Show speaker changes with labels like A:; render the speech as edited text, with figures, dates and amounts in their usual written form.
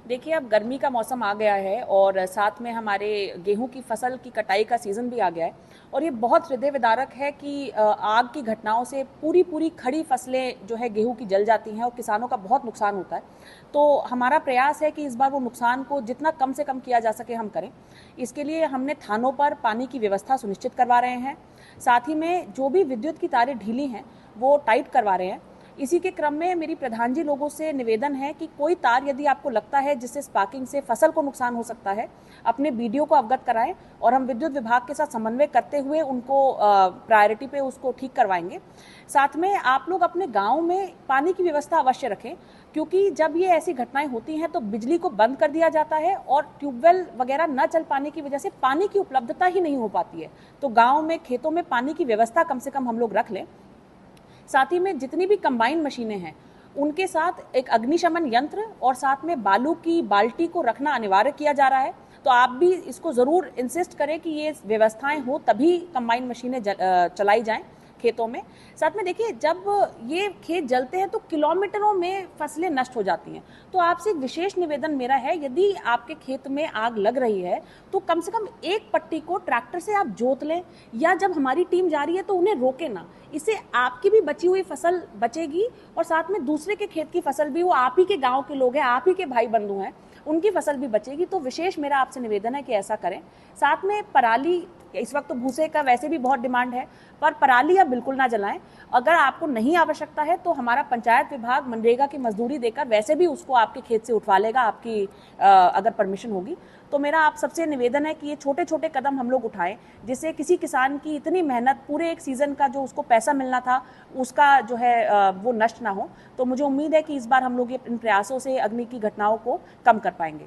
A: देखिए, अब गर्मी का मौसम आ गया है और साथ में हमारे गेहूं की फसल की कटाई का सीज़न भी आ गया है और ये बहुत हृदय विदारक है कि आग की घटनाओं से पूरी पूरी खड़ी फसलें जो है गेहूं की जल जाती हैं और किसानों का बहुत नुकसान होता है। तो हमारा प्रयास है कि इस बार वो नुकसान को जितना कम से कम किया जा सके हम करें। इसके लिए हमने थानों पर पानी की व्यवस्था सुनिश्चित करवा रहे हैं। साथ ही में जो भी विद्युत की तारें ढीली हैं वो टाइट करवा रहे हैं। इसी के क्रम में मेरी प्रधान जी लोगों से निवेदन है कि कोई तार यदि आपको लगता है जिससे स्पार्किंग से फसल को नुकसान हो सकता है, अपने बीडीओ को अवगत कराएं और हम विद्युत विभाग के साथ समन्वय करते हुए उनको प्रायोरिटी पे उसको ठीक करवाएंगे। साथ में आप लोग अपने गाँव में पानी की व्यवस्था अवश्य रखें, क्योंकि जब ये ऐसी घटनाएं होती हैं तो बिजली को बंद कर दिया जाता है और ट्यूबवेल वगैरह न चल पाने की वजह से पानी की उपलब्धता ही नहीं हो पाती है। तो गाँव में खेतों में पानी की व्यवस्था कम से कम हम लोग रख लें। साथ ही में जितनी भी कंबाइन मशीनें हैं उनके साथ एक अग्निशमन यंत्र और साथ में बालू की बाल्टी को रखना अनिवार्य किया जा रहा है। तो आप भी इसको ज़रूर इंसिस्ट करें कि ये व्यवस्थाएं हो तभी कंबाइन मशीनें चलाई जाएं खेतों में। साथ में देखिए, जब ये खेत जलते हैं तो किलोमीटरों में फसलें नष्ट हो जाती हैं। तो आपसे एक विशेष निवेदन मेरा है, यदि आपके खेत में आग लग रही है तो कम से कम एक पट्टी को ट्रैक्टर से आप जोत लें, या जब हमारी टीम जा रही है तो उन्हें रोके ना। इससे आपकी भी बची हुई फसल बचेगी और साथ में दूसरे के खेत की फसल भी, वो आप ही के गाँव के लोग हैं, आप ही के भाई बंधु हैं, उनकी फसल भी बचेगी। तो विशेष मेरा आपसे निवेदन है कि ऐसा करें। साथ में पराली, इस वक्त तो भूसे का वैसे भी बहुत डिमांड है, पर पराली आप बिल्कुल ना जलाएं। अगर आपको नहीं आवश्यकता है तो हमारा पंचायत विभाग मनरेगा की मजदूरी देकर वैसे भी उसको आपके खेत से उठवा लेगा, आपकी अगर परमिशन होगी। तो मेरा आप सबसे निवेदन है कि ये छोटे छोटे कदम हम लोग उठाएं, जिससे किसी किसान की इतनी मेहनत, पूरे एक सीजन का जो उसको पैसा मिलना था उसका जो है वो नष्ट ना हो। तो मुझे उम्मीद है कि इस बार हम लोग इन प्रयासों से अग्नि की घटनाओं को कम कर पाएंगे।